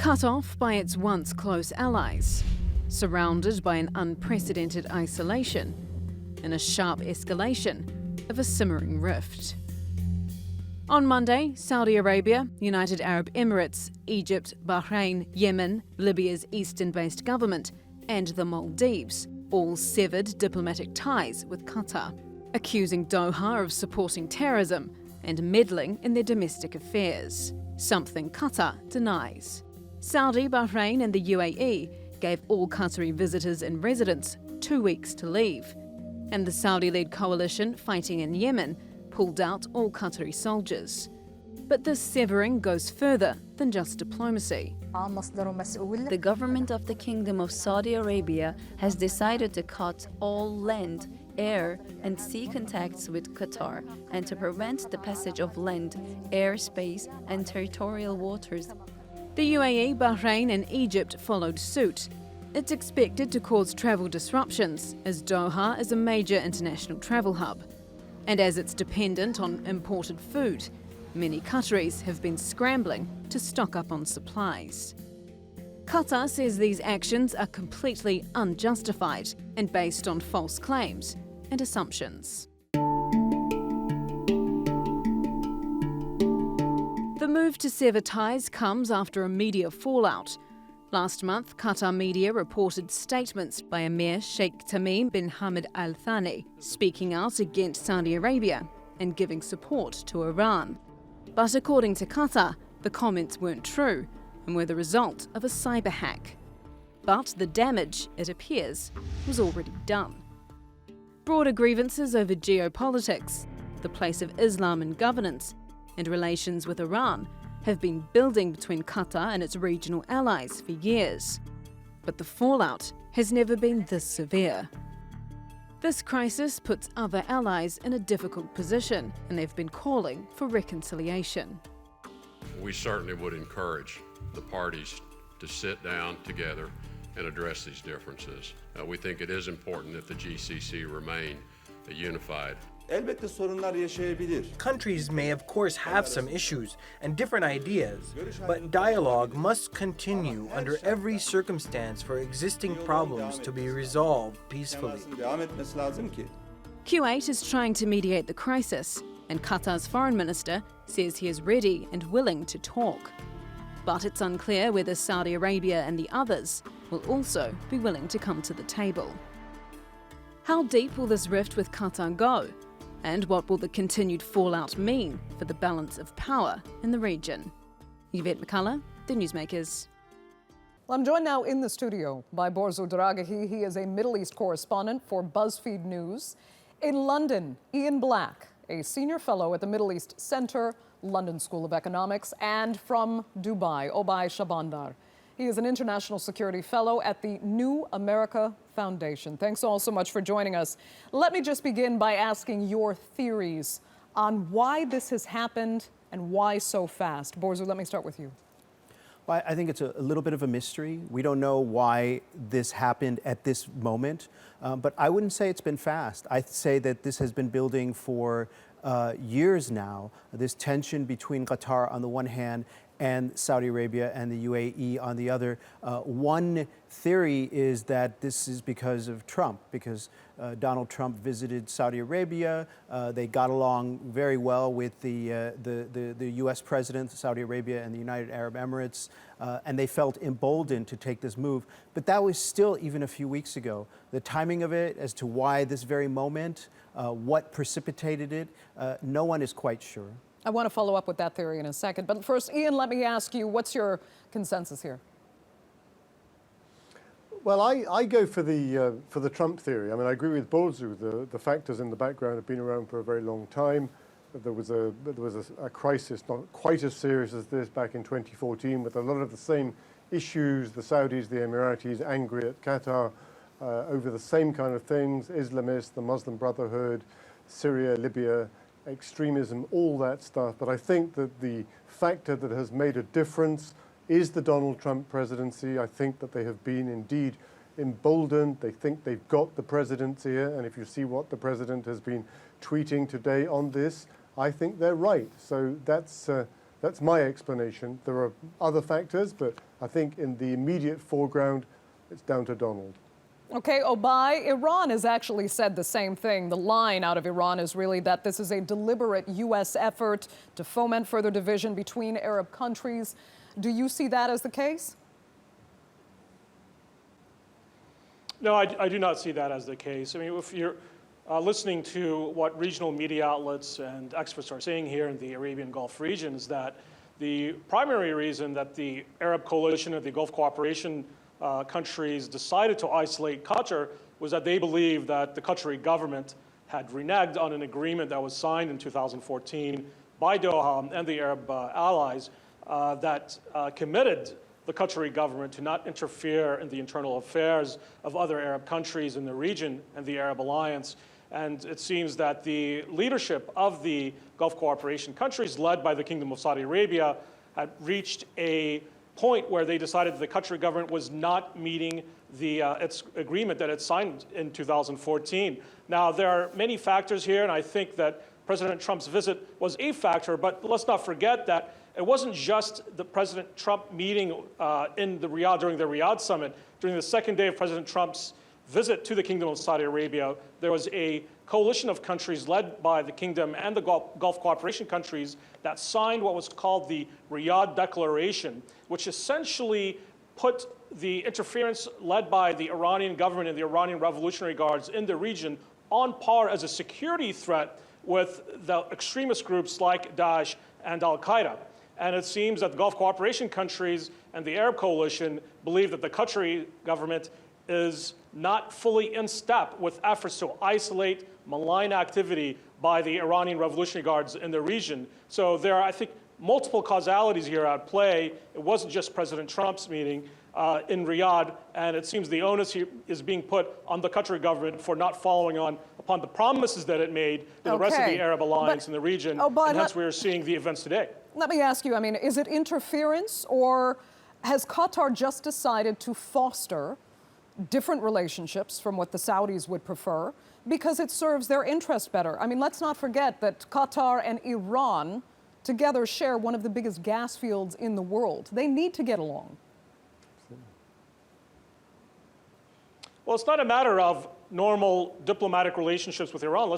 cut off by its once close allies, surrounded by an unprecedented isolation, and a sharp escalation of a simmering rift. On Monday, Saudi Arabia, United Arab Emirates, Egypt, Bahrain, Yemen, Libya's eastern-based government, and the Maldives all severed diplomatic ties with Qatar, accusing Doha of supporting terrorism and meddling in their domestic affairs, something Qatar denies. Saudi, Bahrain and the UAE gave all Qatari visitors and residents 2 weeks to leave, and the Saudi-led coalition fighting in Yemen pulled out all Qatari soldiers. But this severing goes further than just diplomacy. The government of the Kingdom of Saudi Arabia has decided to cut all land, air and sea contacts with Qatar and to prevent the passage of land, airspace and territorial waters. The UAE, Bahrain and Egypt followed suit. It's expected to cause travel disruptions as Doha is a major international travel hub. And as it's dependent on imported food, many Qataris have been scrambling to stock up on supplies. Qatar says these actions are completely unjustified and based on false claims and assumptions. The move to sever ties comes after a media fallout. Last month, Qatar media reported statements by Emir Sheikh Tamim bin Hamad Al Thani speaking out against Saudi Arabia and giving support to Iran. But according to Qatar, the comments weren't true and were the result of a cyber hack. But the damage, it appears, was already done. Broader grievances over geopolitics, the place of Islam in governance, and relations with Iran have been building between Qatar and its regional allies for years. But the fallout has never been this severe. This crisis puts other allies in a difficult position, and they've been calling for reconciliation. We certainly would encourage the parties to sit down together and address these differences. We think it is important that the GCC remain unified. Countries may of course have some issues and different ideas, but dialogue must continue under every circumstance for existing problems to be resolved peacefully. Kuwait is trying to mediate the crisis, and Qatar's foreign minister says he is ready and willing to talk. But it's unclear whether Saudi Arabia and the others will also be willing to come to the table. How deep will this rift with Qatar go? And what will the continued fallout mean for the balance of power in the region? Yvette McCullough, The Newsmakers. Well, I'm joined now in the studio by Borzo Daragahi. He is a Middle East correspondent for BuzzFeed News. In London, Ian Black, a senior fellow at the Middle East Center, London School of Economics, and from Dubai, Obay Shabandar. He is an international security fellow at the New America Foundation. Thanks all so much for joining us. Let me just begin by asking your theories on why this has happened and why so fast. Borzo, let me start with you. Well, I think it's a little bit of a mystery. We don't know why this happened at this moment, but I wouldn't say it's been fast. I'd say that this has been building for years now, this tension between Qatar on the one hand and Saudi Arabia and the UAE on the other. One theory is that this is because of Trump, because Donald Trump visited Saudi Arabia. They got along very well with the U.S. president, Saudi Arabia and the United Arab Emirates, and they felt emboldened to take this move. But that was still even a few weeks ago. The timing of it, as to why this very moment, what precipitated it, no one is quite sure. I want to follow up with that theory in a second. But first, Ian, let me ask you, what's your consensus here? Well, I go for the Trump theory. I mean, I agree with Borzo. The factors in the background have been around for a very long time. There was a crisis not quite as serious as this back in 2014, with a lot of the same issues. The Saudis, the Emiratis, angry at Qatar over the same kind of things: Islamists, the Muslim Brotherhood, Syria, Libya, extremism, all that stuff. But I think that the factor that has made a difference is the Donald Trump presidency. I think that they have been indeed emboldened. They think they've got the presidency here. And if you see what the president has been tweeting today on this, I think they're right. So that's my explanation. There are other factors, but I think in the immediate foreground, it's down to Donald. Okay, Obai, Iran has actually said the same thing. The line out of Iran is really that this is a deliberate U.S. effort to foment further division between Arab countries. Do you see that as the case? No, I do not see that as the case. I mean, if you're listening to what regional media outlets and experts are saying here in the Arabian Gulf region, is that the primary reason that the Arab coalition and the Gulf cooperation countries decided to isolate Qatar was that they believed that the Qatari government had reneged on an agreement that was signed in 2014 by Doha and the Arab allies that committed the Qatari government to not interfere in the internal affairs of other Arab countries in the region and the Arab alliance. And it seems that the leadership of the Gulf cooperation countries, led by the Kingdom of Saudi Arabia, had reached a point where they decided that the Qatari government was not meeting its agreement that it signed in 2014. Now, there are many factors here, and I think that President Trump's visit was a factor, but let's not forget that it wasn't just the President Trump meeting in the Riyadh during the Riyadh summit. During the second day of President Trump's visit to the Kingdom of Saudi Arabia, there was a coalition of countries led by the Kingdom and the Gulf cooperation countries that signed what was called the Riyadh Declaration, which essentially put the interference led by the Iranian government and the Iranian Revolutionary Guards in the region on par as a security threat with the extremist groups like Daesh and Al-Qaeda. And it seems that the Gulf cooperation countries and the Arab coalition believe that the Qatari government is not fully in step with efforts to isolate malign activity by the Iranian Revolutionary Guards in the region. So there are, I think, multiple causalities here at play. It wasn't just President Trump's meeting in Riyadh, and it seems the onus here is being put on the Qatari government for not following on upon the promises that it made to the rest of the Arab alliance in the region, and hence we are seeing the events today. Let me ask you, I mean, is it interference, or has Qatar just decided to foster different relationships from what the Saudis would prefer because it serves their interest better? I mean, let's not forget that Qatar and Iran together share one of the biggest gas fields in the world. They need to get along. Well, it's not a matter of normal diplomatic relationships with Iran.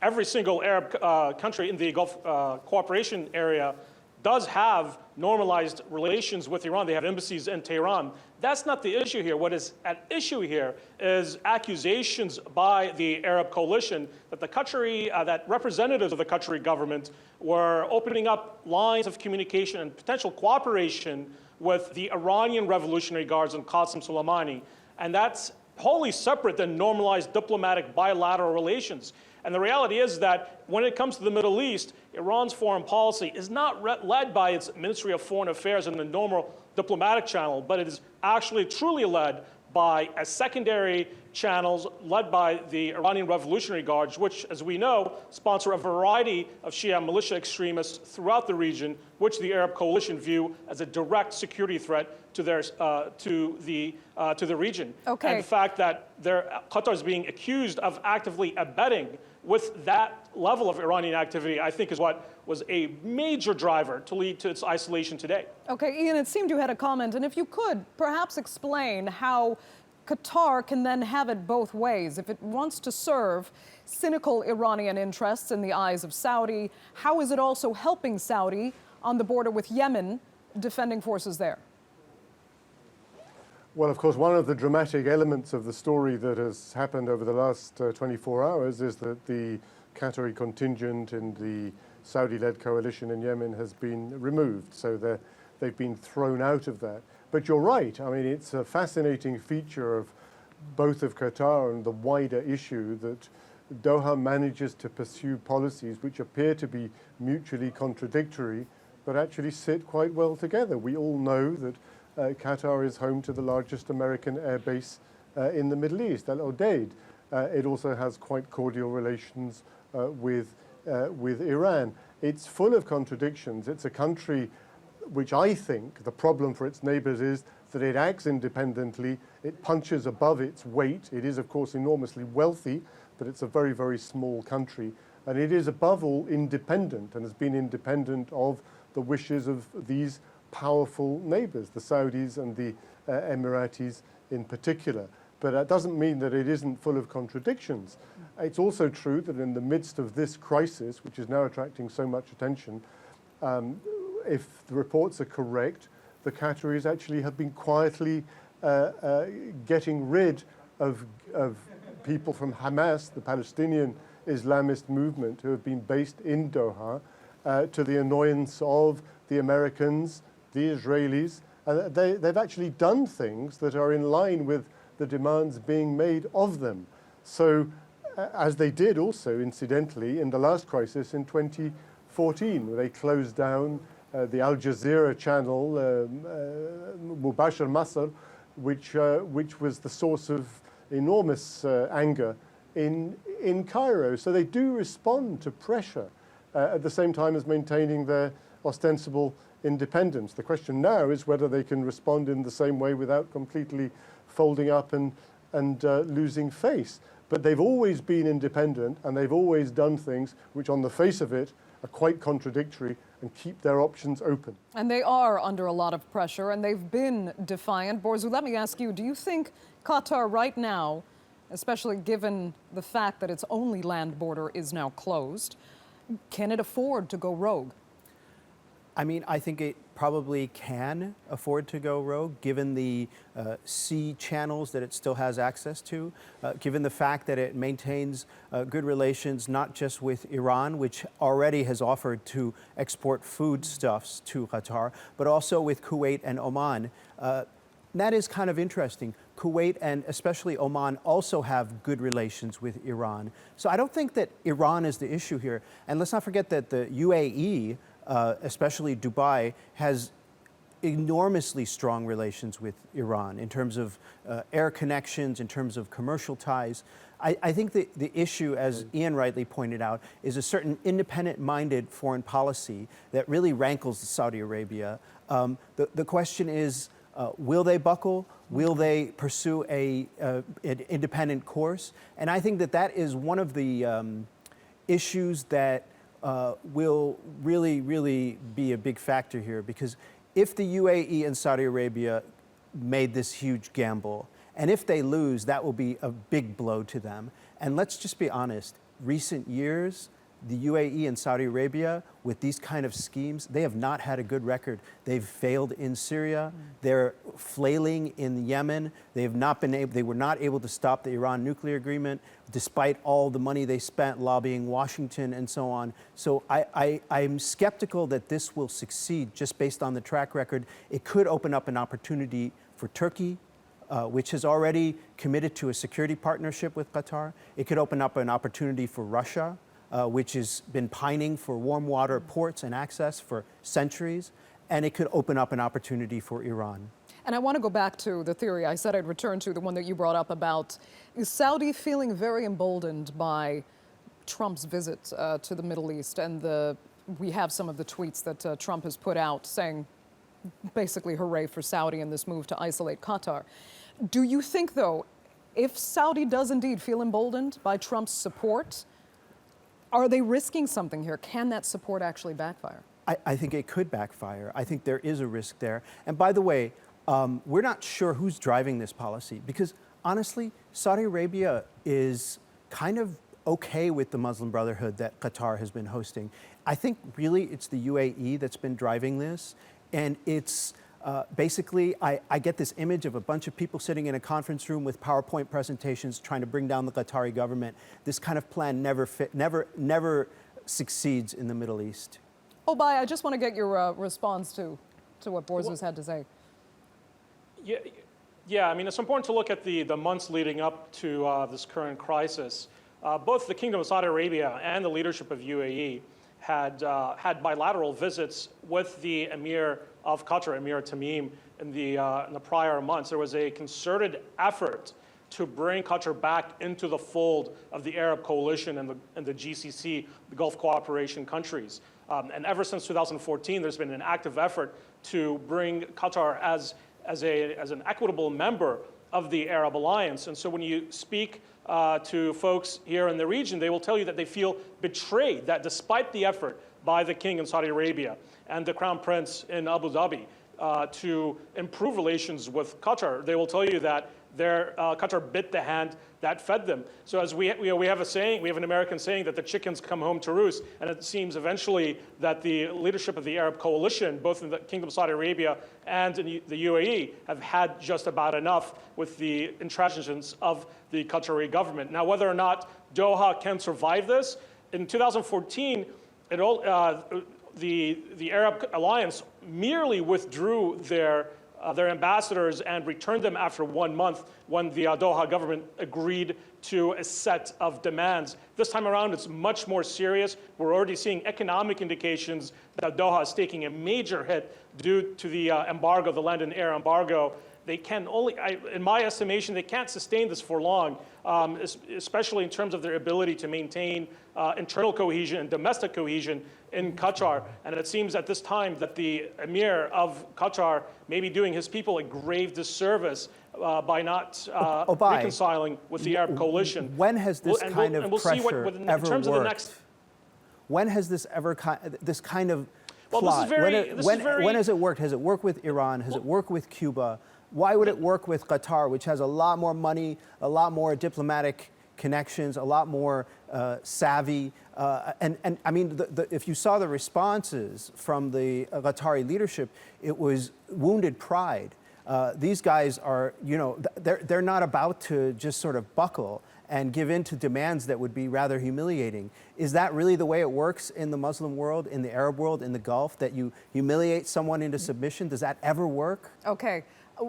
Every single Arab country in the Gulf cooperation area does have normalized relations with Iran. They have embassies in Tehran. That's not the issue here. What is at issue here is accusations by the Arab coalition that the Qatari, that representatives of the Qatari government were opening up lines of communication and potential cooperation with the Iranian Revolutionary Guards and Qasem Soleimani. And that's wholly separate than normalized diplomatic bilateral relations. And the reality is that when it comes to the Middle East, Iran's foreign policy is not led by its Ministry of Foreign Affairs in the normal diplomatic channel, but it is actually truly led by a secondary channels led by the Iranian Revolutionary Guards, which, as we know, sponsor a variety of Shia militia extremists throughout the region, which the Arab coalition view as a direct security threat to the region. Okay. And the fact that Qatar is being accused of actively abetting with that level of Iranian activity, I think, is what was a major driver to lead to its isolation today. Okay, Ian, it seemed you had a comment, and if you could perhaps explain how Qatar can then have it both ways. If it wants to serve cynical Iranian interests in the eyes of Saudi, how is it also helping Saudi on the border with Yemen, defending forces there? Well, of course, one of the dramatic elements of the story that has happened over the last 24 hours is that the Qatari contingent in the Saudi-led coalition in Yemen has been removed. So they've been thrown out of that. But you're right. I mean, it's a fascinating feature of both of Qatar and the wider issue that Doha manages to pursue policies which appear to be mutually contradictory, but actually sit quite well together. We all know that Qatar is home to the largest American air base in the Middle East, Al Udeid. It also has quite cordial relations with Iran. It's full of contradictions. It's a country which I think the problem for its neighbors is that it acts independently, it punches above its weight. It is, of course, enormously wealthy, but it's a very, very small country. And it is, above all, independent and has been independent of the wishes of these powerful neighbours, the Saudis and the Emiratis in particular. But that doesn't mean that it isn't full of contradictions. It's also true that in the midst of this crisis, which is now attracting so much attention, if the reports are correct, the Qataris actually have been quietly getting rid of people from Hamas, the Palestinian Islamist movement, who have been based in Doha, to the annoyance of the Americans, the Israelis. They've actually done things that are in line with the demands being made of them. So, as they did also, incidentally, in the last crisis in 2014, where they closed down the Al Jazeera channel, Mubashir Masr, which was the source of enormous anger in Cairo. So they do respond to pressure at the same time as maintaining their ostensible independence. The question now is whether they can respond in the same way without completely folding up and losing face. But they've always been independent, and they've always done things which on the face of it are quite contradictory and keep their options open. And they are under a lot of pressure, and they've been defiant. Borzu, let me ask you, do you think Qatar right now, especially given the fact that its only land border is now closed, can it afford to go rogue? I mean, I think it probably can afford to go rogue, given the sea channels that it still has access to, given the fact that it maintains good relations not just with Iran, which already has offered to export foodstuffs to Qatar, but also with Kuwait and Oman. That is kind of interesting. Kuwait and especially Oman also have good relations with Iran. So I don't think that Iran is the issue here. And let's not forget that the UAE, especially Dubai, has enormously strong relations with Iran in terms of air connections, in terms of commercial ties. I think the issue, as Ian rightly pointed out, is a certain independent-minded foreign policy that really rankles Saudi Arabia. The question is, will they buckle? Will they pursue an independent course? And I think that is one of the issues that will really be a big factor here, because if the UAE and Saudi Arabia made this huge gamble, and if they lose, that will be a big blow to them. And let's just be honest, recent years, the UAE and Saudi Arabia, with these kind of schemes, they have not had a good record. They've failed in Syria. They're flailing in Yemen. They were not able to stop the Iran nuclear agreement, despite all the money they spent lobbying Washington and so on. So I'm skeptical that this will succeed just based on the track record. It could open up an opportunity for Turkey, which has already committed to a security partnership with Qatar. It could open up an opportunity for Russia, which has been pining for warm water ports and access for centuries, and it could open up an opportunity for Iran. And I want to go back to the theory I said I'd return to, the one that you brought up about is Saudi feeling very emboldened by Trump's visit to the Middle East, and we have some of the tweets that Trump has put out saying basically hooray for Saudi in this move to isolate Qatar. Do you think, though, if Saudi does indeed feel emboldened by Trump's support, are they risking something here? Can that support actually backfire? I think it could backfire. I think there is a risk there. And by the way, we're not sure who's driving this policy, because honestly, Saudi Arabia is kind of okay with the Muslim Brotherhood that Qatar has been hosting. I think really it's the UAE that's been driving this. And it's basically, I get this image of a bunch of people sitting in a conference room with PowerPoint presentations trying to bring down the Qatari government. This kind of plan never succeeds in the Middle East. Oh, Bai, I just want to get your response to what Borzu's had to say. Yeah, I mean, it's important to look at the months leading up to this current crisis. Both the Kingdom of Saudi Arabia and the leadership of UAE had bilateral visits with the Emir of Qatar, Emir Tamim, in the prior months. There was a concerted effort to bring Qatar back into the fold of the Arab coalition and the GCC, the Gulf cooperation countries. And ever since 2014, there's been an active effort to bring Qatar as an equitable member of the Arab alliance. And so when you speak to folks here in the region, they will tell you that they feel betrayed, that despite the effort by the king in Saudi Arabia and the crown prince in Abu Dhabi to improve relations with Qatar. They will tell you that Qatar bit the hand that fed them. So as we have a saying, we have an American saying that the chickens come home to roost, and it seems eventually that the leadership of the Arab coalition, both in the Kingdom of Saudi Arabia and in the UAE, have had just about enough with the intransigence of the Qatari government. Now, whether or not Doha can survive this, in 2014, the Arab alliance merely withdrew their ambassadors and returned them after 1 month when the Doha government agreed to a set of demands. This time around, it's much more serious. We're already seeing economic indications that Doha is taking a major hit due to the embargo, the land and air embargo. They can only, in my estimation, they can't sustain this for long, especially in terms of their ability to maintain internal cohesion and domestic cohesion in Qatar. And it seems at this time that the Emir of Qatar may be doing his people a grave disservice by not reconciling with the Arab coalition. When has this kind of pressure ever terms worked? Of the next, when has this ever this kind of well, plot? When has it worked? Has it worked with Iran? Has it worked with Cuba? Why would it work with Qatar, which has a lot more money, a lot more diplomatic connections, a lot more savvy? And I mean, if you saw the responses from the Qatari leadership, it was wounded pride. These guys are, you know, they're not about to just sort of buckle and give in to demands that would be rather humiliating. Is that really the way it works in the Muslim world, in the Arab world, in the Gulf, that you humiliate someone into submission? Does that ever work? Okay.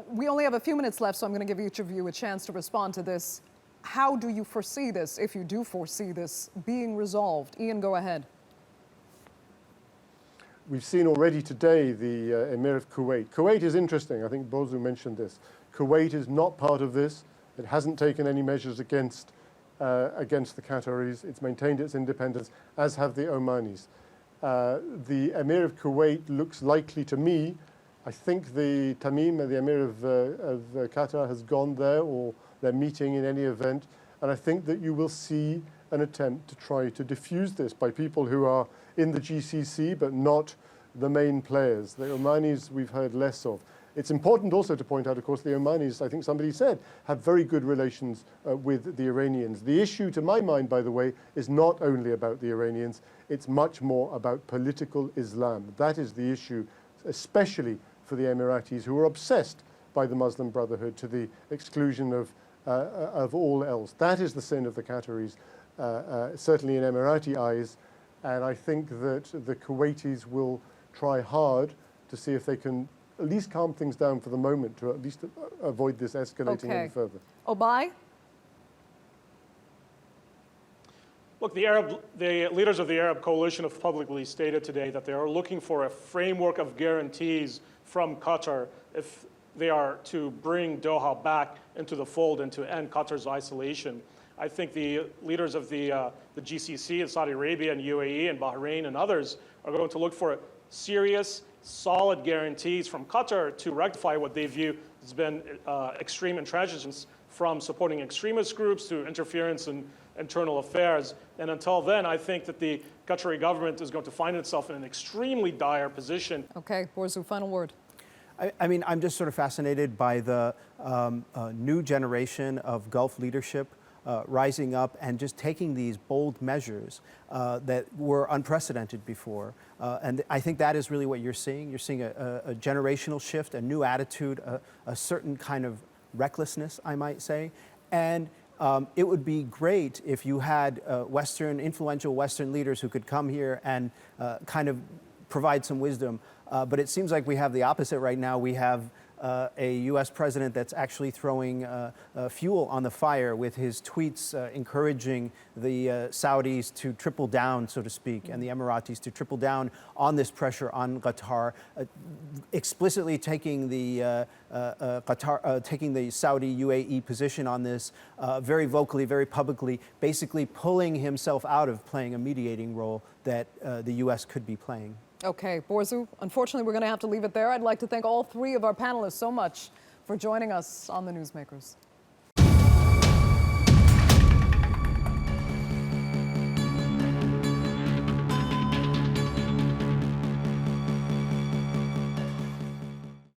We only have a few minutes left, so I'm going to give each of you a chance to respond to this. How do you foresee this, if you do foresee this, being resolved? Ian, go ahead. We've seen already today the Emir of Kuwait. Kuwait is interesting. I think Bozu mentioned this. Kuwait is not part of this. It hasn't taken any measures against the Qataris. It's maintained its independence, as have the Omanis. The Emir of Kuwait looks likely to me. I think the Tamim, the Emir of Qatar, has gone there, or they're meeting in any event. And I think that you will see an attempt to try to diffuse this by people who are in the GCC, but not the main players. The Omanis we've heard less of. It's important also to point out, of course, the Omanis, I think somebody said, have very good relations with the Iranians. The issue, to my mind, by the way, is not only about the Iranians. It's much more about political Islam. That is the issue, especially for the Emiratis, who are obsessed by the Muslim Brotherhood to the exclusion of all else. That is the sin of the Qataris, certainly in Emirati eyes. And I think that the Kuwaitis will try hard to see if they can at least calm things down for the moment, to at least avoid this escalating any further. Obai? Look, the leaders of the Arab coalition have publicly stated today that they are looking for a framework of guarantees from Qatar if they are to bring Doha back into the fold and to end Qatar's isolation. I think the leaders of the GCC in Saudi Arabia and UAE and Bahrain and others are going to look for serious, solid guarantees from Qatar to rectify what they view has been extreme intransigence, from supporting extremist groups to interference in internal affairs. And until then, I think that the Qatari government is going to find itself in an extremely dire position. Okay, Borzu, final word. I mean, I'm just sort of fascinated by the new generation of Gulf leadership rising up and just taking these bold measures that were unprecedented before. And I think that is really what you're seeing. You're seeing a generational shift, a new attitude, a certain kind of recklessness, I might say. And it would be great if you had influential Western leaders who could come here and kind of provide some wisdom. But it seems like we have the opposite right now. We have a U.S. president that's actually throwing fuel on the fire with his tweets encouraging the Saudis to triple down, so to speak, and the Emiratis to triple down on this pressure on Qatar, explicitly taking the taking the Saudi UAE position on this very vocally, very publicly, basically pulling himself out of playing a mediating role that the U.S. could be playing. Okay, Borzu, unfortunately, we're going to have to leave it there. I'd like to thank all three of our panelists so much for joining us on the Newsmakers.